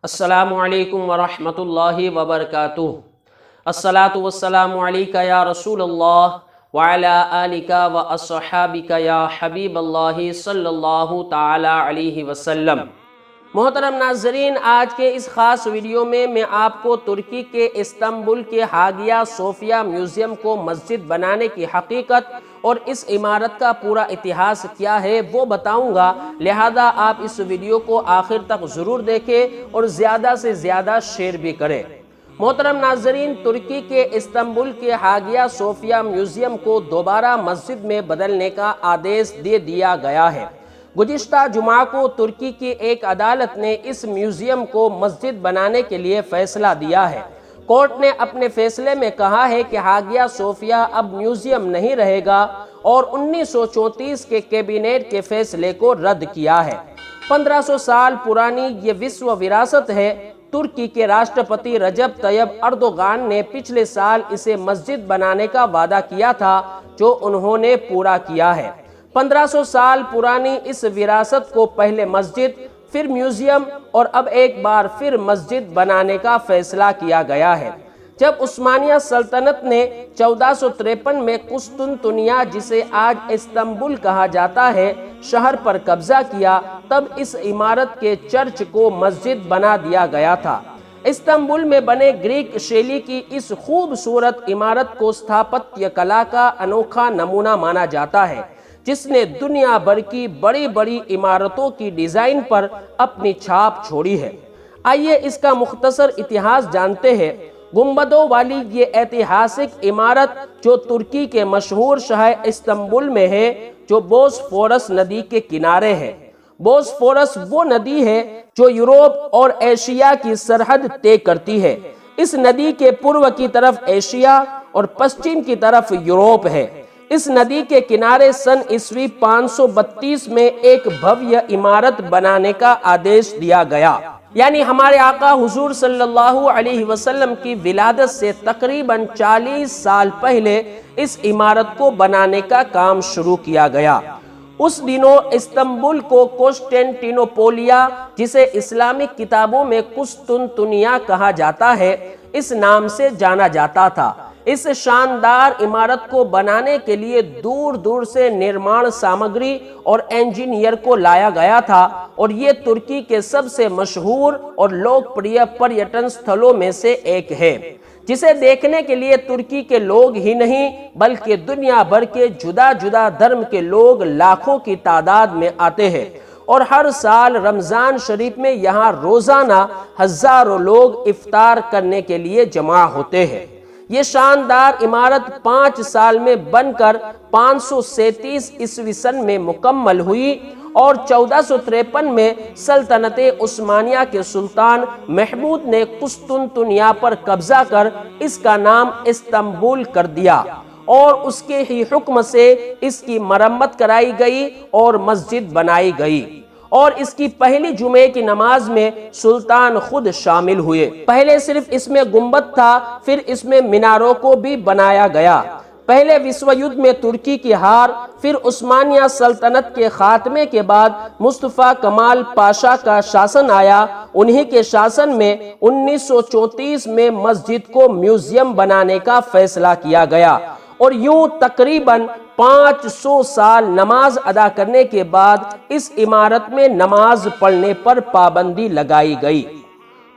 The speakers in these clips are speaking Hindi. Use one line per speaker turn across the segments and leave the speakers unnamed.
अस्सलामु अलैकुम वरहमतुल्लाहि वबरकातुहू। अस्सलातु वस्सलामु अलैका या रसूलल्लाह व अला आलिका व अस्हाबिका या हबीबल्लाहि सल्लल्लाहु ताला अलैहि वसल्लम। मोहतरम नाज़रीन, आज के इस ख़ास वीडियो में मैं आपको तुर्की के इस्तांबुल के हागिया सोफिया म्यूज़ियम को मस्जिद बनाने की हकीकत और इस इमारत का पूरा इतिहास क्या है वो बताऊंगा। लिहाजा आप इस वीडियो को आखिर तक ज़रूर देखें और ज़्यादा से ज़्यादा शेयर भी करें। मोहतरम नाज़रीन, तुर्की के इस्तांबुल के हागिया सोफिया म्यूज़ियम को दोबारा मस्जिद में बदलने का आदेश दे दिया गया है। गुज़िश्ता जुमा को तुर्की की एक अदालत ने इस म्यूज़ियम को मस्जिद बनाने के लिए फ़ैसला दिया है। कोर्ट ने अपने फैसले में कहा है कि हागिया सोफिया अब म्यूज़ियम नहीं रहेगा और 1934 के कैबिनेट के फैसले को रद्द किया है। 1500 साल पुरानी ये विश्व विरासत है। तुर्की के राष्ट्रपति रजब तैयब अर्दोगान ने पिछले साल इसे मस्जिद बनाने का वादा किया था, जो उन्होंने पूरा किया है। 1500 साल पुरानी इस विरासत को पहले मस्जिद, फिर म्यूज़ियम और अब एक बार फिर मस्जिद बनाने का फैसला किया गया है। जब उस्मानिया सल्तनत ने 1453 में कुस्तुनतुनिया, जिसे आज इस्तांबुल कहा जाता है, शहर पर कब्जा किया, तब इस इमारत के चर्च को मस्जिद बना दिया गया था। इस्तांबुल में बने ग्रीक शैली की इस खूबसूरत इमारत को स्थापत्य कला का अनोखा नमूना माना जाता है, जिसने दुनिया भर की बड़ी बड़ी इमारतों की डिज़ाइन पर अपनी छाप छोड़ी है। आइए इसका मुख्तसर इतिहास जानते हैं। गुंबदों वाली ये ऐतिहासिक इमारत जो तुर्की के मशहूर शहर इस्तांबुल में है, जो बोस्फोरस नदी के किनारे है। बोस्फोरस वो नदी है जो यूरोप और एशिया की सरहद तय करती है। इस नदी के पूर्व की तरफ एशिया और पश्चिम की तरफ यूरोप है। इस नदी के किनारे सन ईस्वी 532 में एक भव्य इमारत बनाने का आदेश दिया गया। यानी हमारे आका हुजूर सल्लल्लाहु अलैहि वसल्लम की विलादत से तकरीबन 40 साल पहले इस इमारत को बनाने का काम शुरू किया गया। उस दिनों इस्तांबुल को कॉन्स्टेंटिनोपोलिया, जिसे इस्लामिक किताबों में कुस्तुनतुनिया कहा जाता है, इस नाम से जाना जाता था। इस शानदार इमारत को बनाने के लिए दूर दूर से निर्माण सामग्री और इंजीनियर को लाया गया था और ये तुर्की के सबसे मशहूर और लोकप्रिय पर्यटन स्थलों में से एक है, जिसे देखने के लिए तुर्की के लोग ही नहीं बल्कि दुनिया भर के जुदा जुदा धर्म के लोग लाखों की तादाद में आते हैं। और हर साल रमज़ान शरीफ में यहाँ रोज़ाना हज़ारों लोग इफ्तार करने के लिए जमा होते हैं। ये शानदार इमारत 5 साल में बनकर 537 ईस्वी सन में मुकम्मल हुई और 1453 में सल्तनते उस्मानिया के सुल्तान महमूद ने कुस्तुनतुनिया पर कब्जा कर इसका नाम इस्तांबुल कर दिया और उसके ही हुक्म से इसकी मरम्मत कराई गई और मस्जिद बनाई गई। और इसकी पहली जुमे की नमाज में सुल्तान खुद शामिल हुए। पहले सिर्फ इसमें गुंबद था, फिर इसमें मीनारों को भी बनाया गया। पहले विश्व युद्ध में तुर्की की हार, फिर उस्मानिया सल्तनत के खात्मे के बाद मुस्तफा कमाल पाशा का शासन आया। उन्हीं के शासन में 1934 में मस्जिद को म्यूजियम बनाने का फैसला किया गया और यूं तकरीबन 500 साल नमाज अदा करने के बाद इस इमारत में नमाज पढ़ने पर पाबंदी लगाई गई।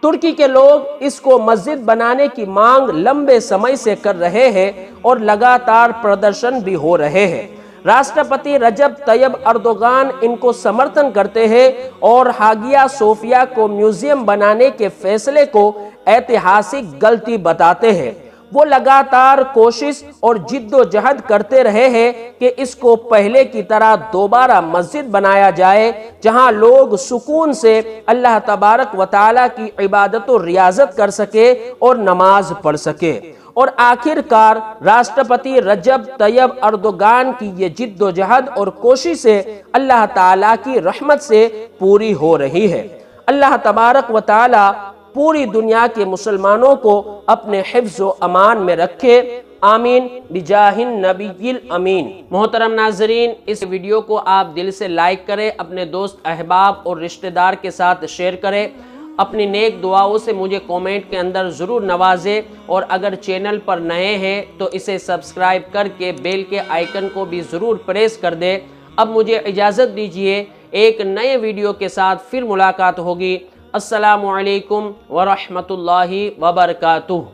तुर्की के लोग इसको मस्जिद बनाने की मांग लंबे समय से कर रहे हैं और लगातार प्रदर्शन भी हो रहे हैं। राष्ट्रपति रजब तैयब अर्दोगान इनको समर्थन करते हैं और हागिया सोफिया को म्यूजियम बनाने के फैसले को ऐतिहासिक गलती बताते हैं। वो लगातार कोशिश और जिद्दोजहद करते रहे हैं कि इसको पहले की तरह दोबारा मस्जिद बनाया जाए, जहां लोग सुकून से अल्लाह तबारक व तआला की इबादत और रियाजत कर सके और नमाज पढ़ सके। और आखिरकार राष्ट्रपति रजब तैयब अर्दोगान की ये जिद्दोजहद और कोशिशें अल्लाह ताला की रहमत से पूरी हो रही है। अल्लाह तबारक व तआला पूरी दुनिया के मुसलमानों को अपने हिफ्ज़ व अमान में रखे। आमीन बिजाहिन नबील अमीन। मोहतरम नाजरीन, इस वीडियो को आप दिल से लाइक करें, अपने दोस्त अहबाब और रिश्तेदार के साथ शेयर करें। अपनी नेक दुआओं से मुझे कमेंट के अंदर ज़रूर नवाजें, और अगर चैनल पर नए हैं तो इसे सब्सक्राइब करके बेल के आइकन को भी ज़रूर प्रेस कर दें। अब मुझे इजाज़त दीजिए, एक नए वीडियो के साथ फिर मुलाकात होगी। अस्सलामु अलैकुम व रहमतुल्लाहि व बरकातुहू।